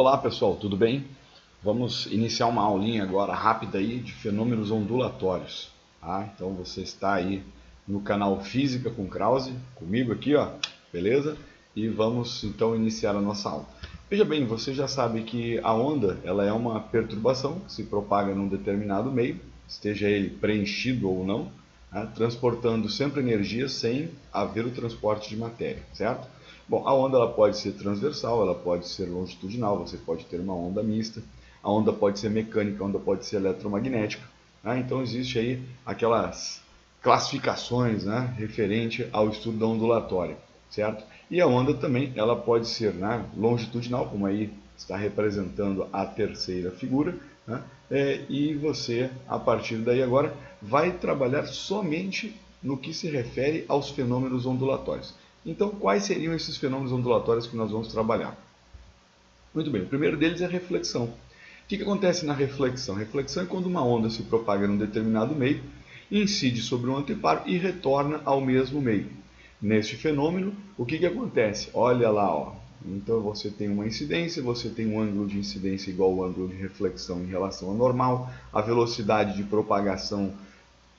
Olá pessoal, tudo bem? Vamos iniciar uma aulinha agora rápida aí de fenômenos ondulatórios. Tá? Então você está aí no canal Física com Krause, comigo aqui, ó, beleza? E vamos então iniciar a nossa aula. Veja bem, você já sabe que a onda ela é uma perturbação que se propaga num determinado meio, esteja ele preenchido ou não, tá? Transportando sempre energia sem haver o transporte de matéria, certo? Bom, a onda ela pode ser transversal, ela pode ser longitudinal, você pode ter uma onda mista, a onda pode ser mecânica, a onda pode ser eletromagnética, né? Então existe aí aquelas classificações, né, referente ao estudo da ondulatória, certo? E a onda também ela pode ser, né, longitudinal, como aí está representando a terceira figura, né? E você, a partir daí agora, vai trabalhar somente no que se refere aos fenômenos ondulatórios. Então, quais seriam esses fenômenos ondulatórios que nós vamos trabalhar? Muito bem, o primeiro deles é a reflexão. O que acontece na reflexão? Reflexão é quando uma onda se propaga num determinado meio, incide sobre um anteparo e retorna ao mesmo meio. Neste fenômeno, o que acontece? Olha lá, ó. Então você tem uma incidência, você tem um ângulo de incidência igual ao ângulo de reflexão em relação ao normal, a velocidade de propagação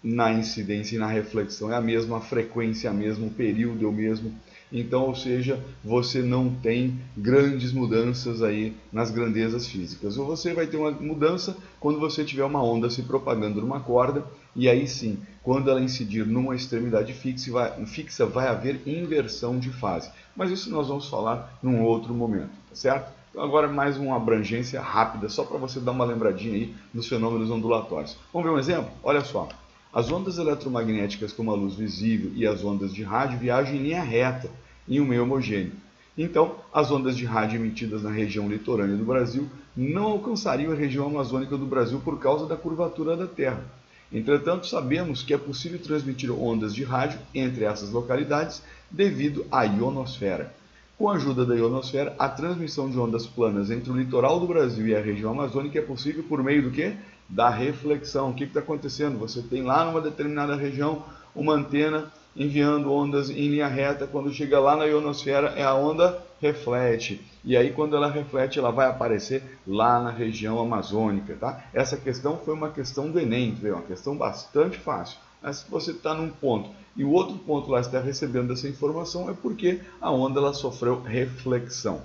na incidência e na reflexão é a mesma, a frequência é a mesma, o período é o mesmo. Então, ou seja, você não tem grandes mudanças aí nas grandezas físicas. Ou você vai ter uma mudança quando você tiver uma onda se propagando numa corda, e aí sim, quando ela incidir numa extremidade fixa, vai haver inversão de fase. Mas isso nós vamos falar num outro momento, tá certo? Então agora mais uma abrangência rápida, só para você dar uma lembradinha aí dos fenômenos ondulatórios. Vamos ver um exemplo? Olha só. As ondas eletromagnéticas, como a luz visível e as ondas de rádio, viajam em linha reta, em um meio homogêneo. Então, as ondas de rádio emitidas na região litorânea do Brasil não alcançariam a região amazônica do Brasil por causa da curvatura da Terra. Entretanto, sabemos que é possível transmitir ondas de rádio entre essas localidades devido à ionosfera. Com a ajuda da ionosfera, a transmissão de ondas planas entre o litoral do Brasil e a região amazônica é possível por meio do quê? Da reflexão. O que está acontecendo? Você tem lá numa determinada região uma antena enviando ondas em linha reta, quando chega lá na ionosfera a onda reflete, e aí quando ela reflete ela vai aparecer lá na região amazônica, tá? Essa questão foi uma questão do Enem, viu? Uma questão bastante fácil. Mas se você está num ponto e o outro ponto lá está recebendo essa informação, é porque a onda ela sofreu reflexão.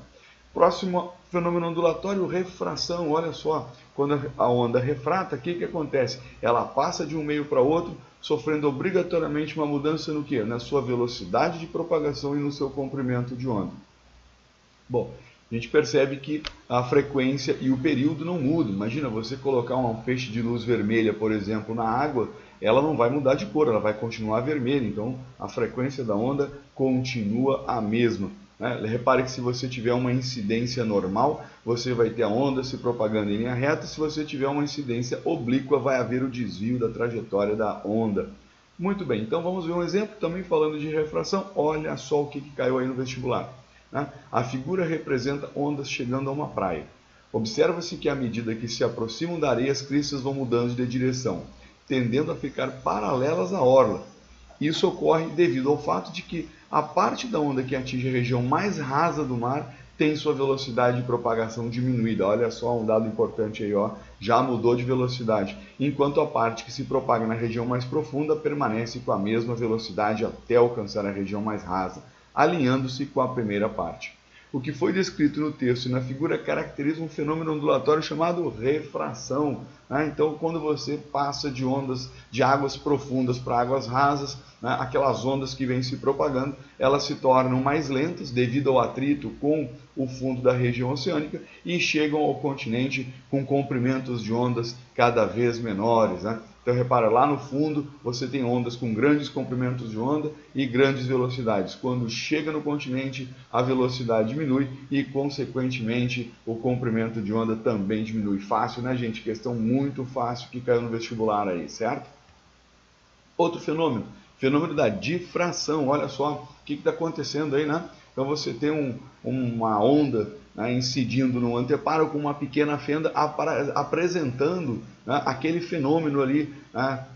Próximo fenômeno ondulatório, refração. Olha só, quando a onda refrata, o que acontece? Ela passa de um meio para outro, sofrendo obrigatoriamente uma mudança no quê? Na sua velocidade de propagação e no seu comprimento de onda. Bom, a gente percebe que a frequência e o período não mudam. Imagina você colocar um feixe de luz vermelha, por exemplo, na água, ela não vai mudar de cor, ela vai continuar vermelha. Então, a frequência da onda continua a mesma. Repare que se você tiver uma incidência normal, você vai ter a onda se propagando em linha reta. Se você tiver uma incidência oblíqua, vai haver o desvio da trajetória da onda. Muito bem, então vamos ver um exemplo também falando de refração. Olha só o que caiu aí no vestibular. A figura representa ondas chegando a uma praia. Observa-se que à medida que se aproximam da areia, as cristas vão mudando de direção, tendendo a ficar paralelas à orla. Isso ocorre devido ao fato de que a parte da onda que atinge a região mais rasa do mar tem sua velocidade de propagação diminuída. Olha só um dado importante aí, ó, já mudou de velocidade, enquanto a parte que se propaga na região mais profunda permanece com a mesma velocidade até alcançar a região mais rasa, alinhando-se com a primeira parte. O que foi descrito no texto e na figura caracteriza um fenômeno ondulatório chamado refração. Então, quando você passa de ondas de águas profundas para águas rasas, aquelas ondas que vêm se propagando, elas se tornam mais lentas devido ao atrito com o fundo da região oceânica e chegam ao continente com comprimentos de ondas cada vez menores. Então, repara, lá no fundo você tem ondas com grandes comprimentos de onda e grandes velocidades. Quando chega no continente, a velocidade diminui e, consequentemente, o comprimento de onda também diminui. Fácil, né, gente? Questão muito fácil que caiu no vestibular aí, certo? Outro fenômeno, fenômeno da difração. Olha só o que está acontecendo aí, né? Então você tem uma onda incidindo no anteparo com uma pequena fenda, apresentando aquele fenômeno ali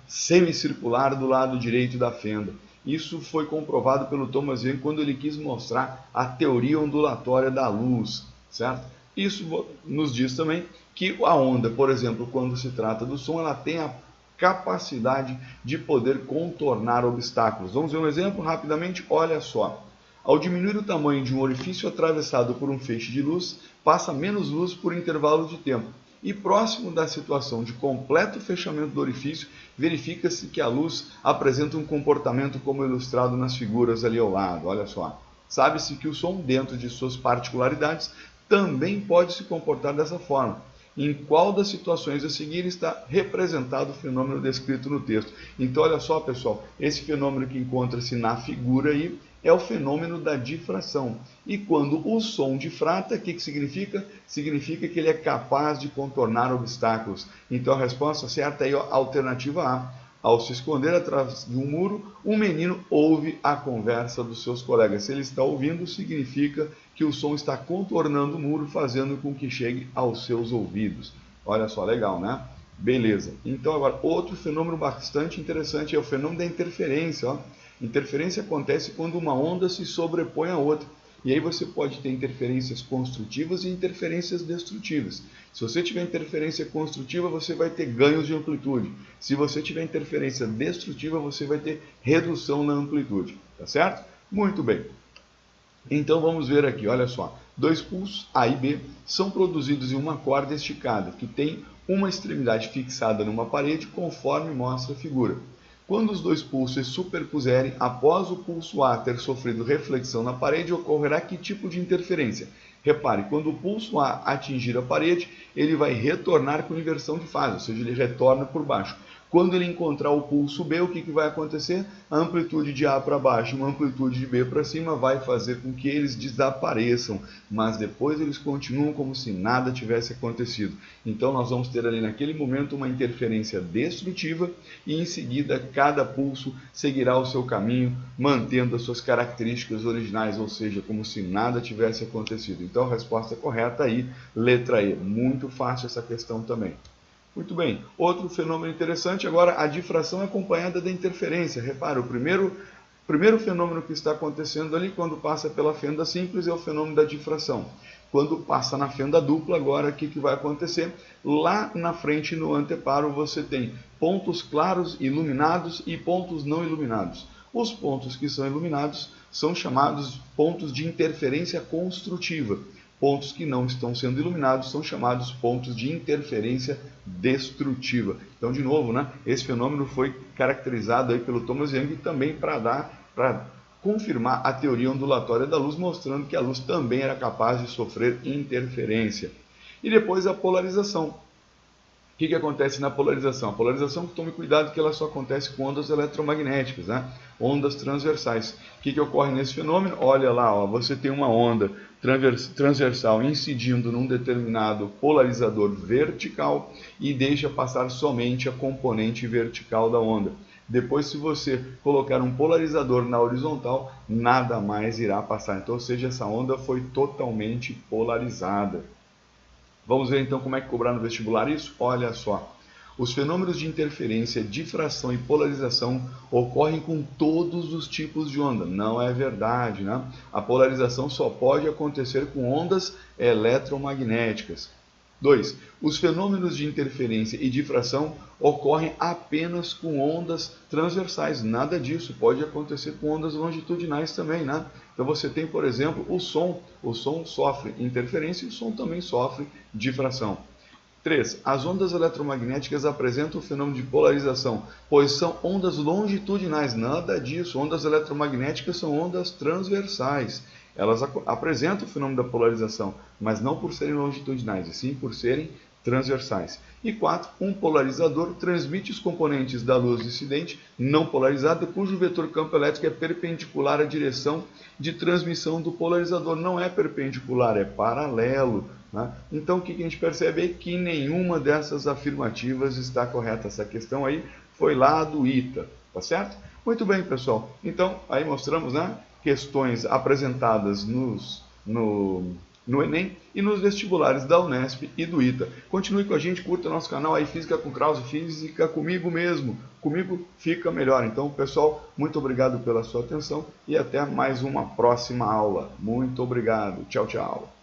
semicircular do lado direito da fenda. Isso foi comprovado pelo Thomas Young quando ele quis mostrar a teoria ondulatória da luz, certo? Isso nos diz também que a onda, por exemplo, quando se trata do som, ela tem a capacidade de poder contornar obstáculos. Vamos ver um exemplo rapidamente? Olha só. Ao diminuir o tamanho de um orifício atravessado por um feixe de luz, passa menos luz por intervalo de tempo. E próximo da situação de completo fechamento do orifício, verifica-se que a luz apresenta um comportamento como ilustrado nas figuras ali ao lado. Olha só. Sabe-se que o som, dentro de suas particularidades, também pode se comportar dessa forma. Em qual das situações a seguir está representado o fenômeno descrito no texto. Então, olha só, pessoal, esse fenômeno que encontra-se na figura aí é o fenômeno da difração. E quando o som difrata, o que significa? Significa que ele é capaz de contornar obstáculos. Então, a resposta certa é a alternativa A. Ao se esconder atrás de um muro, um menino ouve a conversa dos seus colegas. Se ele está ouvindo, significa que o som está contornando o muro, fazendo com que chegue aos seus ouvidos. Olha só, legal, né? Beleza. Então, agora, outro fenômeno bastante interessante é o fenômeno da interferência. Ó. Interferência acontece quando uma onda se sobrepõe à outra. E aí você pode ter interferências construtivas e interferências destrutivas. Se você tiver interferência construtiva, você vai ter ganhos de amplitude. Se você tiver interferência destrutiva, você vai ter redução na amplitude. Tá certo? Muito bem. Então vamos ver aqui, olha só. Dois pulsos A e B são produzidos em uma corda esticada, que tem uma extremidade fixada numa parede, conforme mostra a figura. Quando os dois pulsos se superpuserem, após o pulso A ter sofrido reflexão na parede, ocorrerá que tipo de interferência? Repare, quando o pulso A atingir a parede, ele vai retornar com inversão de fase, ou seja, ele retorna por baixo. Quando ele encontrar o pulso B, o que vai acontecer? A amplitude de A para baixo e uma amplitude de B para cima vai fazer com que eles desapareçam, mas depois eles continuam como se nada tivesse acontecido. Então nós vamos ter ali naquele momento uma interferência destrutiva e em seguida cada pulso seguirá o seu caminho, mantendo as suas características originais, ou seja, como se nada tivesse acontecido. Então a resposta correta aí, letra E. Muito fácil essa questão também. Muito bem, outro fenômeno interessante, agora a difração é acompanhada da interferência. Repara, o primeiro fenômeno que está acontecendo ali quando passa pela fenda simples é o fenômeno da difração. Quando passa na fenda dupla, agora o que vai acontecer? Lá na frente, no anteparo, você tem pontos claros iluminados e pontos não iluminados. Os pontos que são iluminados são chamados pontos de interferência construtiva. Pontos que não estão sendo iluminados são chamados pontos de interferência destrutiva. Então, de novo, né, esse fenômeno foi caracterizado aí pelo Thomas Young também para confirmar a teoria ondulatória da luz, mostrando que a luz também era capaz de sofrer interferência. E depois a polarização. O que acontece na polarização? A polarização, tome cuidado que ela só acontece com ondas eletromagnéticas, né? Ondas transversais. O que ocorre nesse fenômeno? Olha lá, ó, você tem uma onda transversal incidindo num determinado polarizador vertical e deixa passar somente a componente vertical da onda. Depois, se você colocar um polarizador na horizontal, nada mais irá passar. Então, ou seja, essa onda foi totalmente polarizada. Vamos ver então como é que cobrar no vestibular isso? Olha só. Os fenômenos de interferência, difração e polarização ocorrem com todos os tipos de onda. Não é verdade, né? A polarização só pode acontecer com ondas eletromagnéticas. 2. Os fenômenos de interferência e difração ocorrem apenas com ondas transversais. Nada disso pode acontecer com ondas longitudinais também, né? Então você tem, por exemplo, o som. O som sofre interferência e o som também sofre difração. 3. As ondas eletromagnéticas apresentam o fenômeno de polarização, pois são ondas longitudinais. Nada disso. Ondas eletromagnéticas são ondas transversais. Elas apresentam o fenômeno da polarização, mas não por serem longitudinais, e sim por serem transversais. E 4. Um polarizador transmite os componentes da luz incidente não polarizada, cujo vetor campo elétrico é perpendicular à direção de transmissão do polarizador. Não é perpendicular, é paralelo. Né? Então o que a gente percebe é que nenhuma dessas afirmativas está correta. Essa questão aí foi lá do ITA, tá certo? Muito bem, pessoal. Então aí mostramos, né, questões apresentadas no Enem e nos vestibulares da Unesp e do ITA. Continue com a gente, curta nosso canal aí, Física com Krause, Física comigo mesmo. Comigo fica melhor. Então, pessoal, muito obrigado pela sua atenção e até mais uma próxima aula. Muito obrigado. Tchau, tchau.